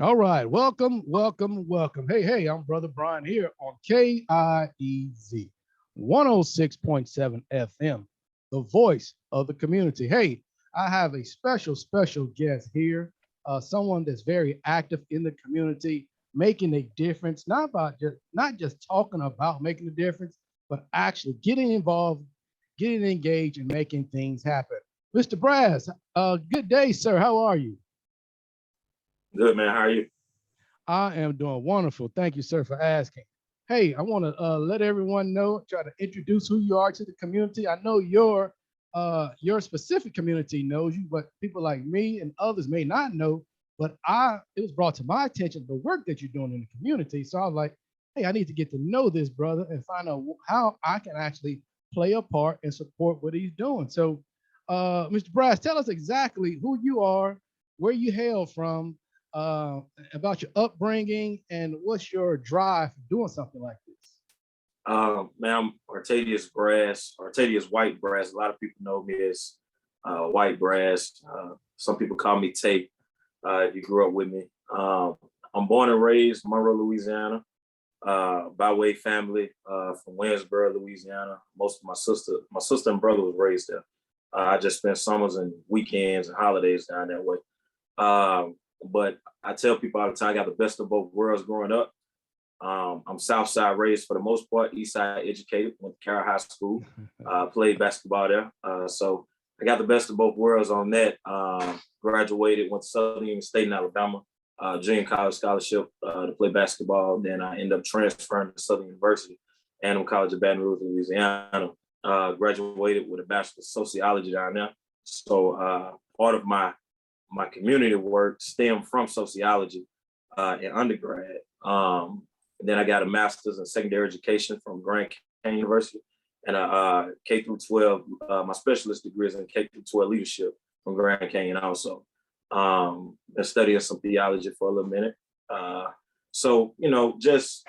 All right. Welcome, welcome, welcome. Hey, I'm Brother Brian here on KIEZ 106.7 FM, the voice of the community. Hey, I have a special guest here, someone that's very active in the community, making a difference, not just talking about making a difference, but actually getting involved, getting engaged, and making things happen. Mr. Brass, good day, sir. How are you? Good, man. How are you? I am doing wonderful. Thank you, sir, for asking. Hey, I want to let everyone know, try to introduce who you are to the community. I know your specific community knows you, but people like me and others may not know. But it was brought to my attention the work that you're doing in the community. So I was like, hey, I need to get to know this brother and find out how I can actually play a part and support what he's doing. So, Mr. Brass, tell us exactly who you are, where you hail from, uh, about your upbringing, and what's your drive for doing something like this. Man, I'm Ortadius Brass, Ortadius White Brass. A lot of people know me as White Brass. Some people call me Tate if you grew up with me. I'm born and raised in Monroe, Louisiana, by way family from Winsboro, Louisiana. Most of my sister and brother was raised there. I just spent summers and weekends and holidays down that way. But I tell people all the time, I got the best of both worlds growing up. I'm South Side raised for the most part, East Side educated, went to Carroll High School, played basketball there. So I got the best of both worlds on that. Graduated, went to Southern Union State in Alabama, junior college scholarship to play basketball. Then I ended up transferring to Southern University, Anthem College of Baton Rouge, Louisiana. Graduated with a Bachelor of Sociology down there. So part of my community work stemmed from sociology in undergrad. Then I got a master's in secondary education from Grand Canyon University and a K through 12. My specialist degree is in K through 12 leadership from Grand Canyon also. Been studying some theology for a little minute. So, just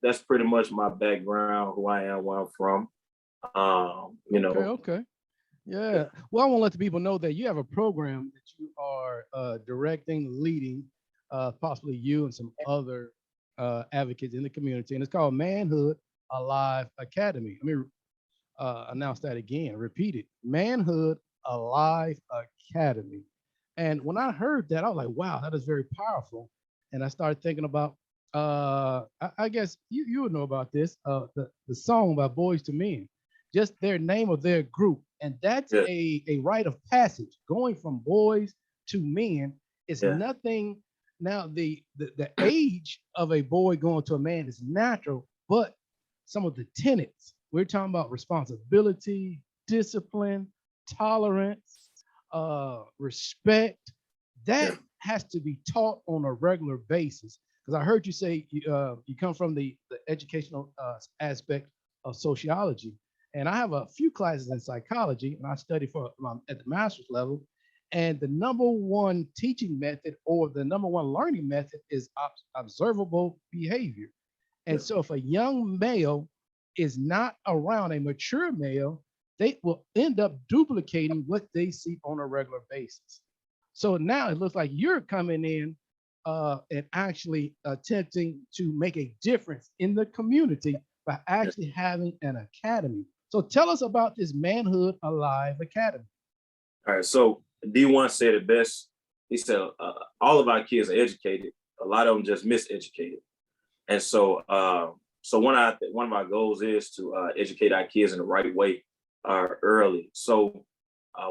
that's pretty much my background, who I am, where I'm from. Okay. Yeah. Well, I want to let the people know that you have a program that you are directing, leading, possibly you and some other advocates in the community, and it's called ManHood Alive Academy. Let me announce that again, repeat it. ManHood Alive Academy. And when I heard that, I was like, wow, that is very powerful. And I started thinking about, I guess you would know about this, the song by Boys to Men, just their name of their group. And that's Yeah, a rite of passage. Going from boys to men is yeah, nothing. Now, the age of a boy going to a man is natural, but some of the tenets, we're talking about responsibility, discipline, tolerance, respect, that yeah, has to be taught on a regular basis. Because I heard you say you come from the educational aspect of sociology. And I have a few classes in psychology, and I study at the master's level. And the number one teaching method or the number one learning method is observable behavior. And yeah, so, if a young male is not around a mature male, they will end up duplicating what they see on a regular basis. So now it looks like you're coming in and actually attempting to make a difference in the community by yeah. actually having an academy. So tell us about this Manhood Alive Academy. All right. So D1 said it best. He said all of our kids are educated. A lot of them just miseducated. And so one of our goals is to educate our kids in the right way early. So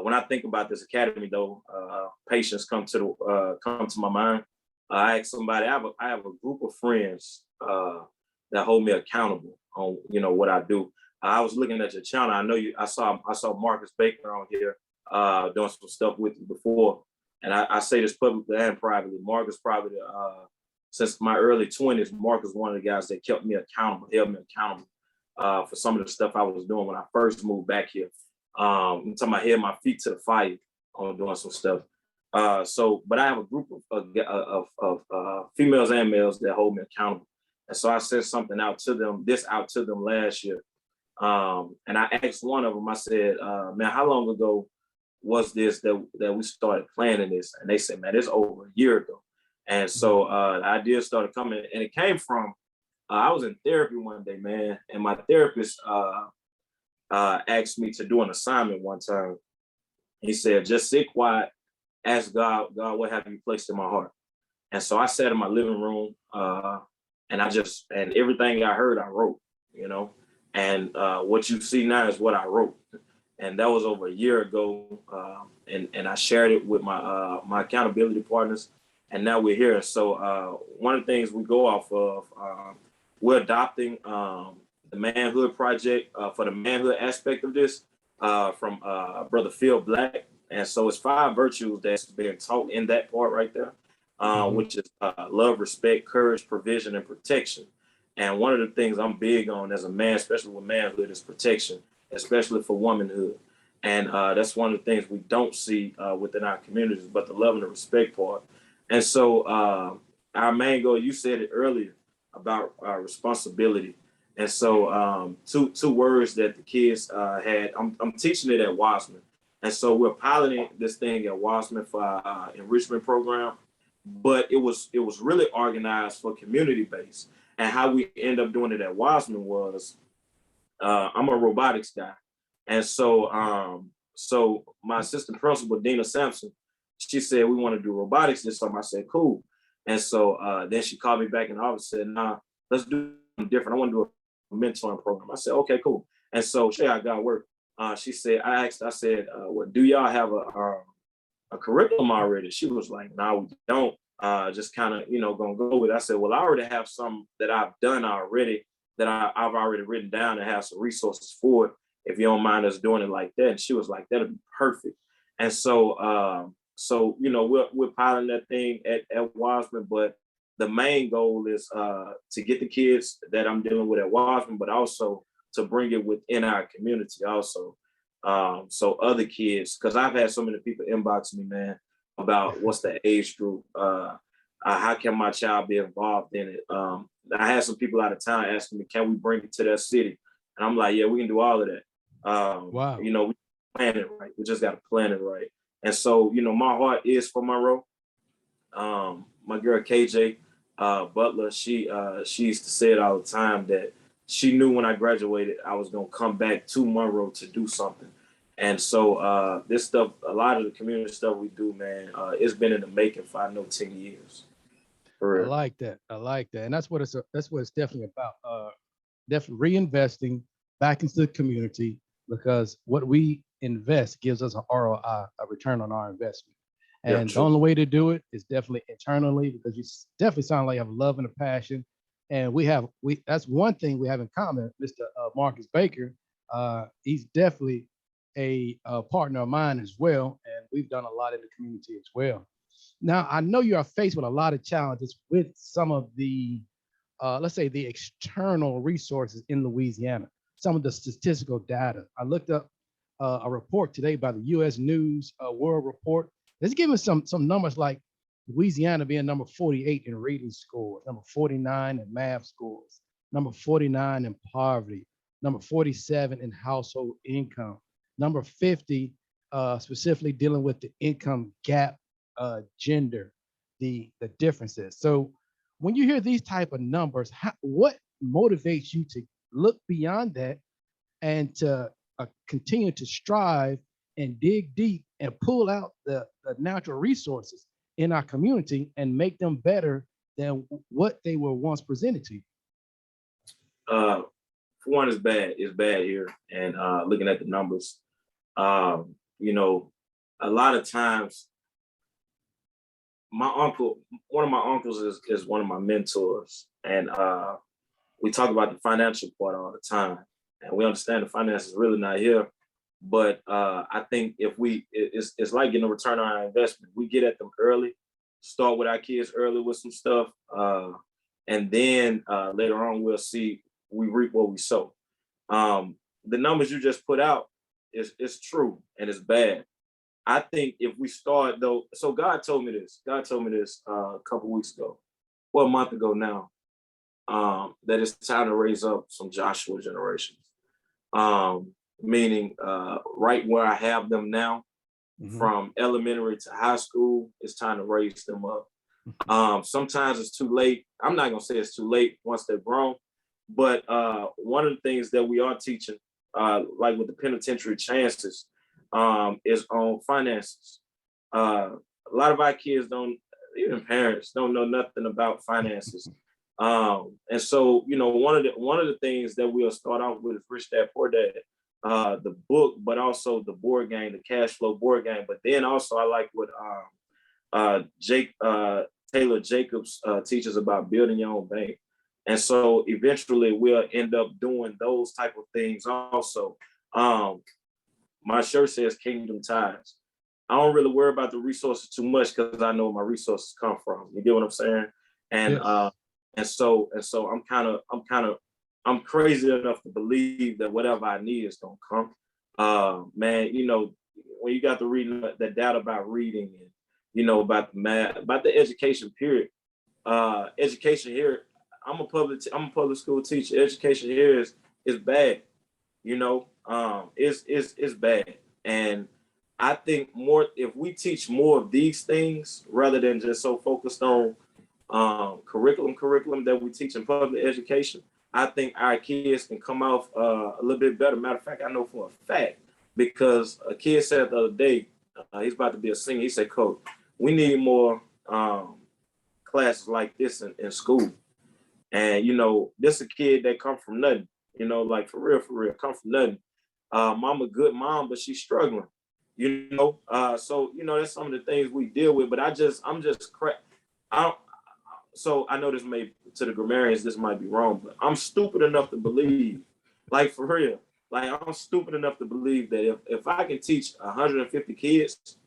when I think about this academy, though, patients come to my mind. I ask somebody. I have a group of friends that hold me accountable on what I do. I was looking at your channel. I know you. I saw Marcus Baker on here doing some stuff with you before, and I say this publicly and privately. Marcus probably since my early 20s, Marcus one of the guys that kept me accountable, held me accountable for some of the stuff I was doing when I first moved back here. I'm talking about head my feet to the fire on doing some stuff. But I have a group of females and males that hold me accountable. And so I said something out to them last year. And I asked one of them, I said, man, how long ago was this that we started planning this? And they said, man, it's over a year ago. And so the idea started coming, and it came from I was in therapy one day, man, and my therapist asked me to do an assignment one time. He said, just sit quiet, ask God, what have you placed in my heart? And so I sat in my living room, and and everything I heard, I wrote, and what you see now is what I wrote. And that was over a year ago. And I shared it with my accountability partners, and now we're here. So one of the things we go off of, we're adopting the ManHood project for the manhood aspect of this from Brother Phil Black. And so it's 5 virtues that's being taught in that part right there, which is love, respect, courage, provision, and protection. And one of the things I'm big on as a man, especially with manhood, is protection, especially for womanhood. And that's one of the things we don't see within our communities, but the love and the respect part. And so our main goal, you said it earlier about responsibility. And so two words that the kids had, I'm teaching it at Wasman. And so we're piloting this thing at Wasman for our enrichment program, but it was really organized for community based. And how we end up doing it at Wasman was, I'm a robotics guy. And so so my assistant principal, Dina Sampson, she said, we want to do robotics this summer. I said, cool. And so then she called me back in the office and said, nah, let's do something different. I want to do a mentoring program. I said, okay, cool. And so she I got work. She said, I said, well, do y'all have a curriculum already? She was like, no, we don't. Just kind of, gonna go with it. I said, well, I already have some that I've done already that I've already written down and have some resources for it, if you don't mind us doing it like that. And she was like, that'd be perfect. And so, we're piloting that thing at Wasman, but the main goal is to get the kids that I'm dealing with at Wasman, but also to bring it within our community also. So other kids, because I've had so many people inbox me, man, about what's the age group, how can my child be involved in it? I had some people out of town asking me, can we bring it to that city? And I'm like, yeah, we can do all of that. Wow. We plan it right. We just got to plan it right. And so, my heart is for Monroe. My girl KJ Butler, she used to say it all the time that she knew when I graduated I was gonna come back to Monroe to do something. And so this stuff, a lot of the community stuff we do, man, it's been in the making for 10 years. I like that. And that's what it's definitely about. Definitely reinvesting back into the community, because what we invest gives us an ROI, a return on our investment. And the only way to do it is definitely internally, because you definitely sound like you have a love and a passion. And that's one thing we have in common, Mr. Marcus Baker. He's definitely a partner of mine as well. And we've done a lot in the community as well. Now, I know you are faced with a lot of challenges with some of the, let's say, the external resources in Louisiana, some of the statistical data. I looked up a report today by the U.S. News World Report. It's giving some numbers like Louisiana being number 48 in reading scores, number 49 in math scores, number 49 in poverty, number 47 in household income, number 50 specifically dealing with the income gap, gender, the differences. So when you hear these type of numbers, what motivates you to look beyond that and to continue to strive and dig deep and pull out the natural resources in our community and make them better than what they were once presented to you? For one, it's bad. It's bad here. And looking at the numbers, a lot of times, one of my uncles is one of my mentors. And we talk about the financial part all the time. And we understand the finances really not here. But I think it's like getting a return on our investment. We get at them early, start with our kids early with some stuff. And then later on, we reap what we sow. The numbers you just put out is true and it's bad. I think if we start though, so God told me this a couple weeks ago, well, a month ago now, that it's time to raise up some Joshua generations. Meaning right where I have them now, from elementary to high school, it's time to raise them up. Sometimes it's too late. I'm not gonna say it's too late once they're grown, but one of the things that we are teaching, like with the penitentiary chances, is on finances. A lot of our kids don't, even parents don't know nothing about finances. And so, you know, one of the things that we'll start off with is Rich Dad Poor Dad, the book, but also the board game, the cash flow board game. But then also I like what Taylor Jacobs teaches about building your own bank. And so eventually we'll end up doing those type of things also. My shirt says Kingdom Ties. I don't really worry about the resources too much because I know where my resources come from. You get what I'm saying? And Yes. I'm crazy enough to believe that whatever I need is gonna come. Man, you know, when you got to reading the data about reading and you know about the math, about the education period. Education here, I'm a public school teacher. Education here is bad. You know, it's bad. And I think more if we teach more of these things rather than just so focused on curriculum that we teach in public education, I think our kids can come off a little bit better. Matter of fact, I know for a fact because a kid said the other day, he's about to be a senior. He said, "Coach, we need more classes like this in school." And you know, this a kid that come from nothing. You know, like for real, come from nothing. Mom a good mom, but she's struggling. You know, so you know that's some of the things we deal with. But I'm just crap. I don't, so I know this may to the grammarians this might be wrong, but I'm stupid enough to believe, like for real, like I'm stupid enough to believe that if I can teach 150 kids,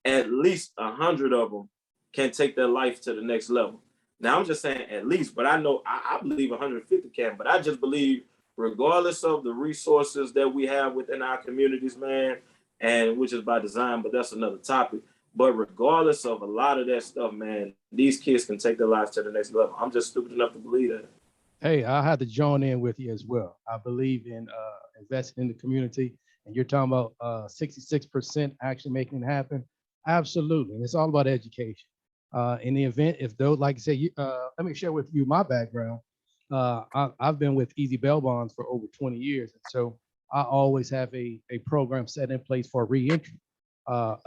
at least 100 of them can take their life to the next level. Now I'm just saying at least, but I know I believe 150 can, but I just believe regardless of the resources that we have within our communities, man, and which is by design, but that's another topic. But regardless of a lot of that stuff, man, these kids can take their lives to the next level. I'm just stupid enough to believe that. Hey, I have to join in with you as well. I believe in investing in the community, and you're talking about 66% actually making it happen. Absolutely, and it's all about education. In the event, if those, like I said, let me share with you my background. I've been with Easy Bail Bonds for over 20 years, and so I always have a program set in place for reentry,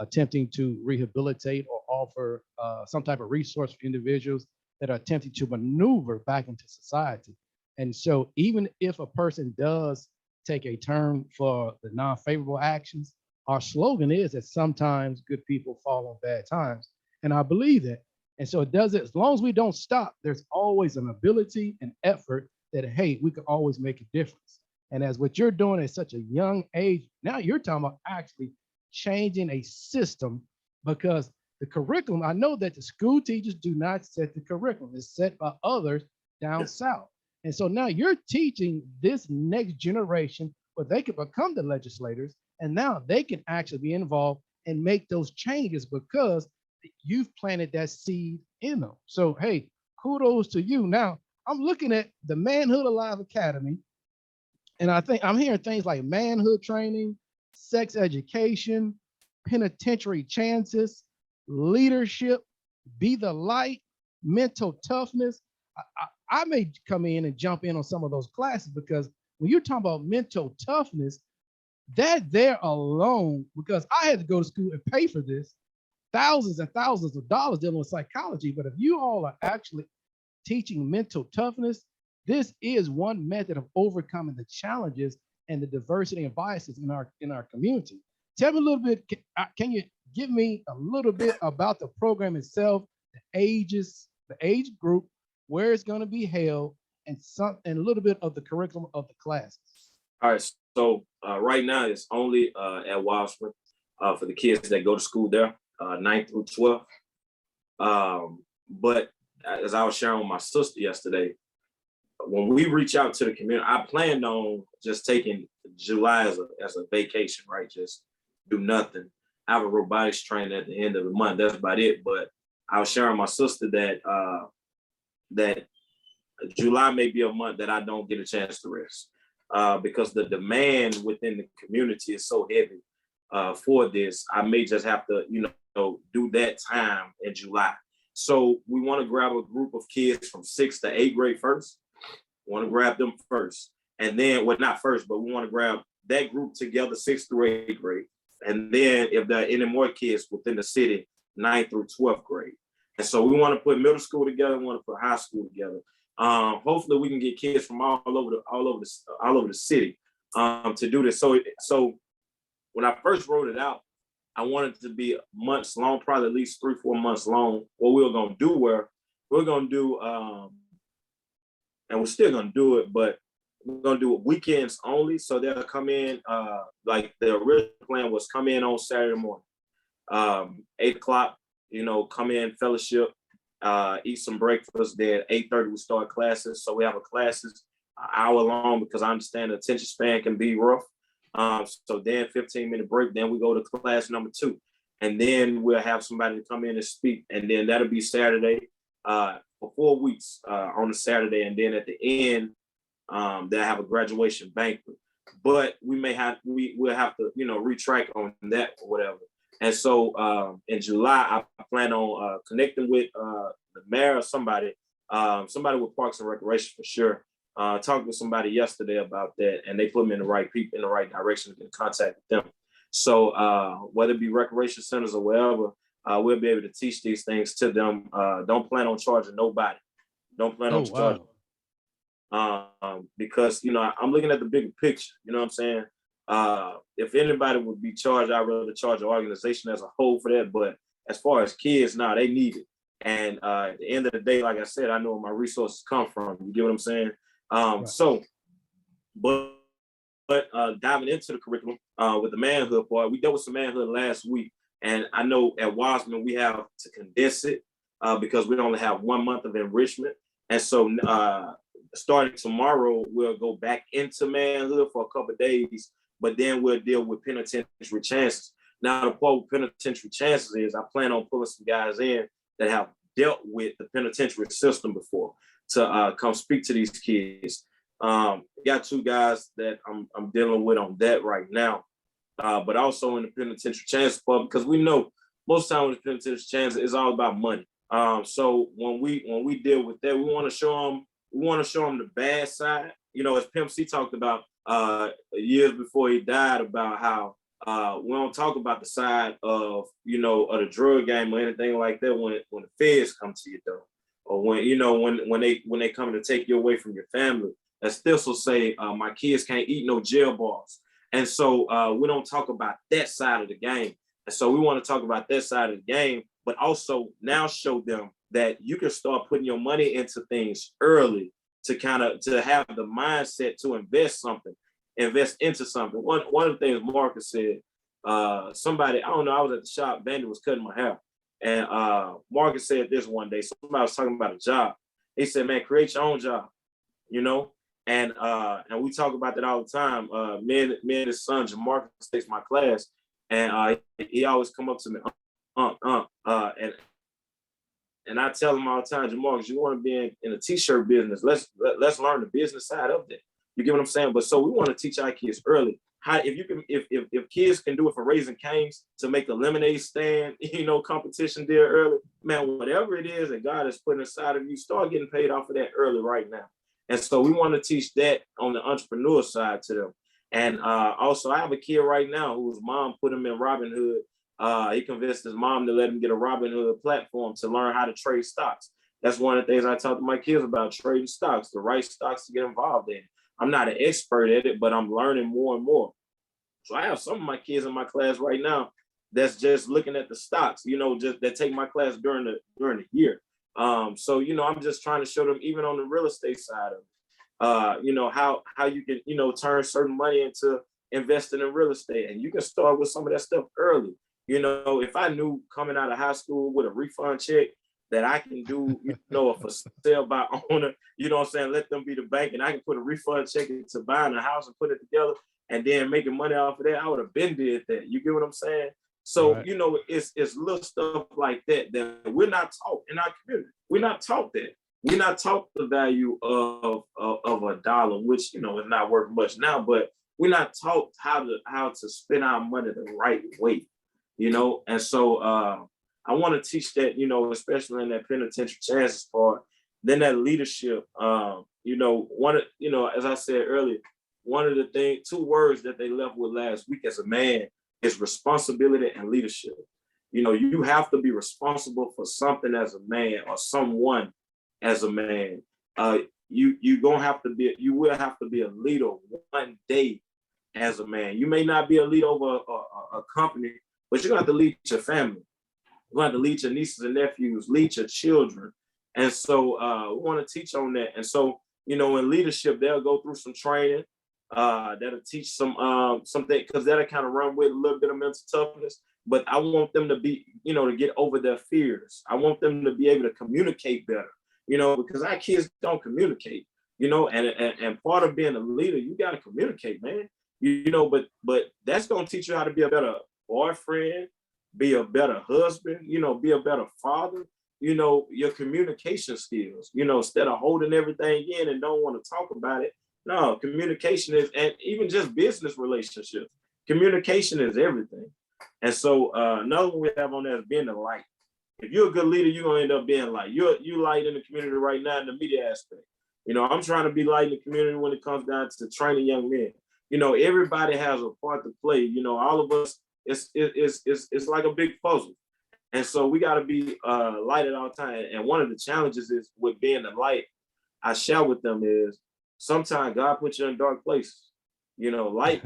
attempting to rehabilitate or offer some type of resource for individuals that are attempting to maneuver back into society. And so even if a person does take a turn for the non-favorable actions, our slogan is that sometimes good people fall on bad times. And I believe that. And so it does it, as long as we don't stop, there's always an ability and effort that, hey, we can always make a difference. And as what you're doing at such a young age, now you're talking about actually changing a system because the curriculum, I know that the school teachers do not set the curriculum. It's set by others down south. And so now you're teaching this next generation where they can become the legislators, and now they can actually be involved and make those changes because you've planted that seed in them. So, hey, kudos to you. Now, I'm looking at the Manhood Alive Academy, and I think I'm hearing things like manhood training, sex education, penitentiary chances, leadership, be the light, mental toughness. I may come in and jump in on some of those classes because when you're talking about mental toughness, that there alone, because I had to go to school and pay for this, thousands and thousands of dollars dealing with psychology. But if you all are actually teaching mental toughness, this is one method of overcoming the challenges and the diversity and biases in our community. Tell me a little bit, can you give me a little bit about the program itself, the ages, the age group, where it's going to be held, and a little bit of the curriculum of the classes? All right, so right now it's only at Washburn for the kids that go to school there, 9th through 12th. But as I was sharing with my sister yesterday, when we reach out to the community, I planned on just taking July as a vacation, right? Just do nothing. I have a robotics training at the end of the month. That's about it. But I was sharing with my sister that that July may be a month that I don't get a chance to rest because the demand within the community is so heavy for this. I may just have to, do that time in July. So we want to grab a group of kids from 6th to 8th grade first. We want to grab them first. And then, well, not first, but we want to grab that group together, 6th through 8th grade. And then if there are any more kids within the city, 9th through 12th grade. And so we want to put middle school together, we want to put high school together. Hopefully we can get kids from all over the city to do this. So when I first wrote it out, I wanted it to be months long, probably at least 3-4 months long. What we were gonna do and we're still gonna do it, but we're gonna do it weekends only. So they'll come in, like the original plan was come in on Saturday morning, 8 o'clock, come in, fellowship, eat some breakfast. Then at 8:30 we start classes. So we have classes an hour long because I understand the attention span can be rough. So then 15-minute break, then we go to class number 2. And then we'll have somebody to come in and speak. And then that'll be Saturday for 4 weeks on a Saturday. And then at the end, they'll have a graduation banquet. But we'll have to, retract on that or whatever. And so in July, I plan on connecting with the mayor or somebody with Parks and Recreation for sure. Talked with somebody yesterday about that, and they put me in the right people in the right direction to get in contact with them. So whether it be recreation centers or wherever, we'll be able to teach these things to them. Don't plan on charging nobody. Don't plan on charging. Because I'm looking at the bigger picture. You know what I'm saying? If anybody would be charged, I'd rather charge the organization as a whole for that. But as far as kids, they need it. And at the end of the day, like I said, I know where my resources come from. You get what I'm saying? Right. So, but diving into the curriculum with the ManHood part, we dealt with some ManHood last week. And I know at Wiseman, we have to condense it because we only have 1 month of enrichment. And so starting tomorrow, we'll go back into ManHood for a couple of days, but then we'll deal with penitentiary chances. Now, the part with penitentiary chances is I plan on pulling some guys in that have dealt with the penitentiary system before to come speak to these kids. Got 2 guys that I'm dealing with on that right now, but also in the penitentiary chances part, because we know most time with the penitentiary chances it's all about money. So when we deal with that, we want to show them the bad side. As Pimp C talked about years before he died about how we don't talk about the side of of the drug game or anything like that when the feds come to you though, or when they come to take you away from your family. That still so say my kids can't eat no jail bars, and so we don't talk about that side of the game. And so we want to talk about that side of the game, but also now show them that you can start putting your money into things early to have the mindset to invest into something. One of the things Marcus said, somebody, I don't know, I was at the shop, Bandy was cutting my hair. And Marcus said this one day, somebody was talking about a job. He said, man, create your own job, And we talk about that all the time. Me and his son, Jamarcus, takes my class, and he always come up to me, and I tell him all the time, Jamarcus, you want to be in a t-shirt business? Let's learn the business side of that. You get what I'm saying? But so we want to teach our kids early how if kids can do it for Raising Cane's to make a lemonade stand, competition there early, man, whatever it is that God is putting inside of you, start getting paid off of that early right now. And so we want to teach that on the entrepreneur side to them. And also, I have a kid right now whose mom put him in Robinhood. He convinced his mom to let him get a Robinhood platform to learn how to trade stocks. That's one of the things I talk to my kids about, trading stocks, the right stocks to get involved in. I'm not an expert at it, but I'm learning more and more. So I have some of my kids in my class right now that's just looking at the stocks, just that take my class during the year. So, I'm just trying to show them, even on the real estate side of it, how you can, turn certain money into investing in real estate. And you can start with some of that stuff early. If I knew coming out of high school with a refund check that I can do, a for sale by owner, let them be the bank, and I can put a refund check into buying a house and put it together and then making money off of that, I would have been did that. You get what I'm saying? So, right. It's little stuff like that we're not taught in our community. We're not taught that. We're not taught the value of a dollar, which, is not worth much now, but we're not taught how to spend our money the right way, and so I want to teach that, especially in that penitentiary chances part. Then that leadership, as I said earlier, one of the things, 2 words that they left with last week as a man is responsibility and leadership. You have to be responsible for something as a man or someone as a man. You will have to be a leader one day as a man. You may not be a leader over a company, but you're gonna have to lead your family. You're gonna have to lead your nieces and nephews, lead your children. And so we want to teach on that. And so, in leadership, they'll go through some training. That'll teach something, because that'll kind of run with a little bit of mental toughness. But I want them to be, to get over their fears. I want them to be able to communicate better, because our kids don't communicate, and part of being a leader, you got to communicate, man. But that's going to teach you how to be a better boyfriend, be a better husband, be a better father, your communication skills, instead of holding everything in and don't want to talk about it. No, communication is, and even just business relationships, communication is everything. And so another one we have on there is being the light. If you're a good leader, you're going to end up being light. You light in the community right now in the media aspect. I'm trying to be light in the community when it comes down to training young men. Everybody has a part to play. All of us, it's like a big puzzle. And so we got to be light at all times. And one of the challenges is with being the light, I share with them is sometimes God puts you in dark places. Light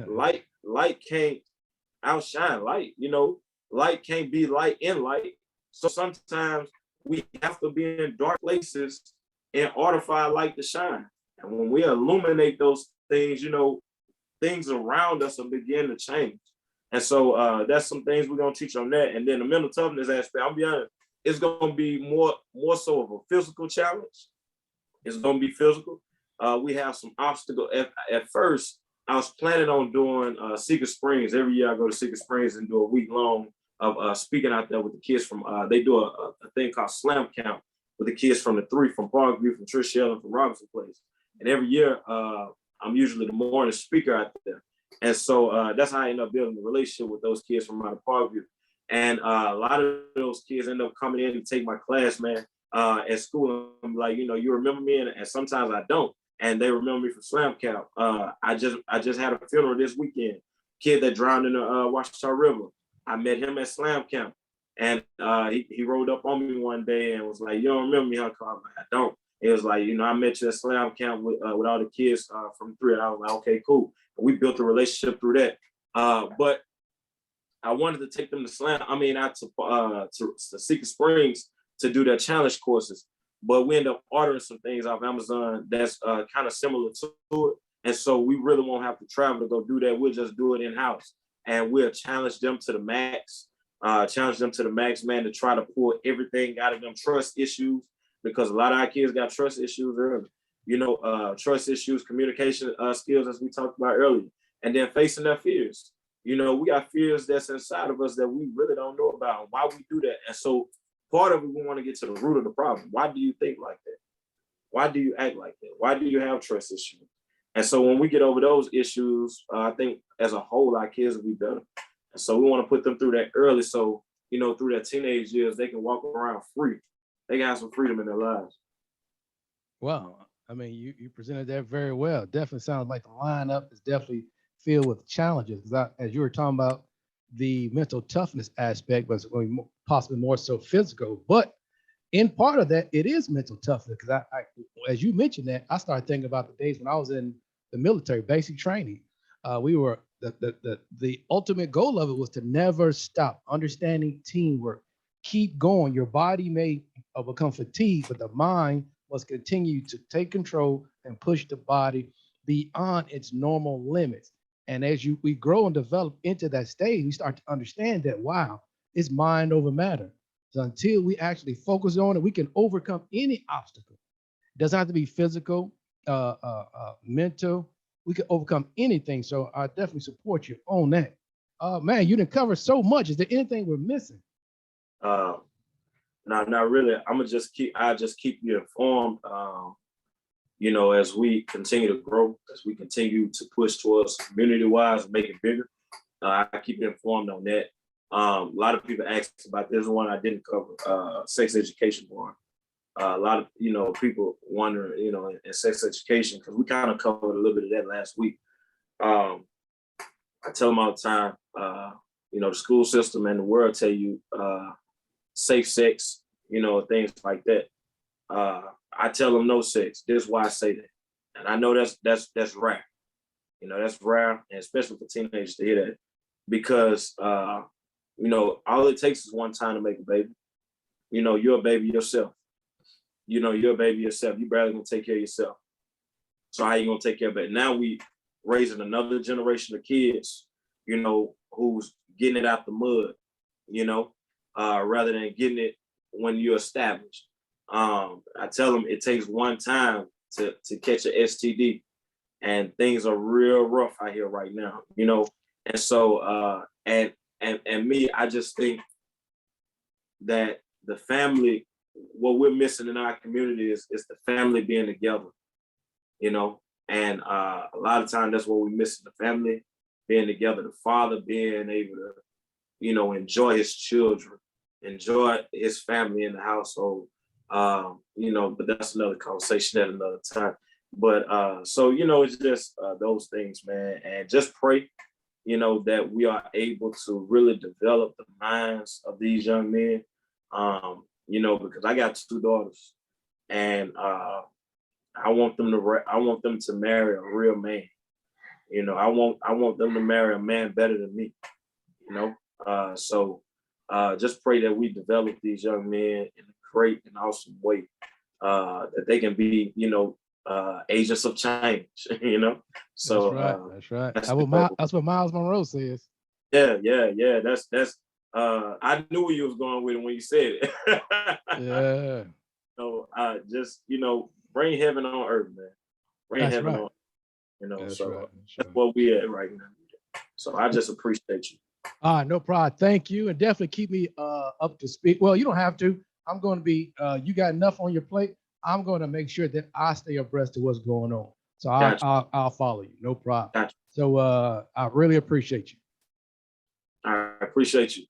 can't outshine light. Light can't be light in light. So sometimes we have to be in dark places in order for our light to shine. And when we illuminate those things, things around us will begin to change. And so that's some things we're going to teach on that. And then the mental toughness aspect, I'll be honest, it's going to be more so of a physical challenge. It's going to be physical. We have some obstacles. At first, I was planning on doing Secret Springs. Every year I go to Secret Springs and do a week long of speaking out there with the kids from, they do a thing called Slam Camp with the kids from the 3, from Parkview, from Trishelle, and from Robinson Place. And every year, I'm usually the morning speaker out there. And so that's how I end up building a relationship with those kids from out of Parkview. And a lot of those kids end up coming in and take my class, man, at school. I'm like, you remember me? And sometimes I don't. And they remember me from Slam Camp. I just had a funeral this weekend. Kid that drowned in the Washita River. I met him at Slam Camp. And he rolled up on me one day and was like, "You don't remember me, huh, Carl?" I don't. It was like, I met you at Slam Camp with all the kids from 3. And I was like, okay, cool. And we built a relationship through that. But I wanted to take them to out to Secret Springs to do their challenge courses. But we ended up ordering some things off Amazon that's kind of similar to it. And so we really won't have to travel to go do that. We'll just do it in-house. And we'll challenge them to the max. Man, to try to pull everything out of them, trust issues, because a lot of our kids got trust issues early. Trust issues, communication skills, as we talked about earlier, and then facing their fears. We got fears that's inside of us that we really don't know about, and why we do that. And so part of it, we want to get to the root of the problem. Why do you think like that? Why do you act like that? Why do you have trust issues? And so when we get over those issues, I think as a whole, our kids will be better. And so we want to put them through that early. So, through their teenage years, they can walk around free. They can have some freedom in their lives. Wow. You presented that very well. Definitely sounds like the lineup is definitely filled with challenges. Because as you were talking about the mental toughness aspect, but it's going to be possibly more so physical. But in part of that, it is mental toughness. Because I, as you mentioned that, I started thinking about the days when I was in the military, basic training. We were the ultimate goal of it was to never stop, understanding teamwork, keep going. Your body may become fatigued, but the mind must continue to take control and push the body beyond its normal limits. And as we grow and develop into that stage, we start to understand that, wow, it's mind over matter. So until we actually focus on it, we can overcome any obstacle. It doesn't have to be physical, mental. We can overcome anything. So I definitely support you on that. Man, you didn't cover so much. Is there anything we're missing? No, not really. I'll just keep you informed, as we continue to grow, as we continue to push towards community-wise and make it bigger. I keep you informed on that. A lot of people ask about this one I didn't cover, sex education part. A lot of, people wonder, in sex education, because we kind of covered a little bit of that last week. I tell them all the time, the school system and the world tell you safe sex, things like that. I tell them no sex. This is why I say that. And I know that's rare. That's rare, and especially for teenagers to hear that. Because, all it takes is one time to make a baby. You're a baby yourself. You're a baby yourself. You barely gonna take care of yourself. So how you gonna take care of it? Now we raising another generation of kids, who's getting it out the mud, rather than getting it when you're established. I tell them it takes one time to catch an STD, and things are real rough out here right now, And so, and me, I just think that the family, what we're missing in our community is the family being together, and a lot of times that's what we miss, the family being together, the father being able to, enjoy his children, enjoy his family in the household, but that's another conversation at another time. But so, it's just those things, man, and just pray, that we are able to really develop the minds of these young men, because I got 2 daughters, and I want them to marry a real man. I want them to marry a man better than me. So just pray that we develop these young men in a great and awesome way, that they can be, agents of change. So that's right. That's what Miles Monroe says. Yeah. That's I knew where you was going with it when you said it. Yeah. So just, bring heaven on earth, man. Bring That's heaven right. on, That's so right. that's where we at right now. So I just appreciate you. No problem. Thank you. And definitely keep me up to speed. Well, you don't have to. I'm going to be, you got enough on your plate. I'm going to make sure that I stay abreast of what's going on. So I'll follow you. No problem. Gotcha. So I really appreciate you. I appreciate you.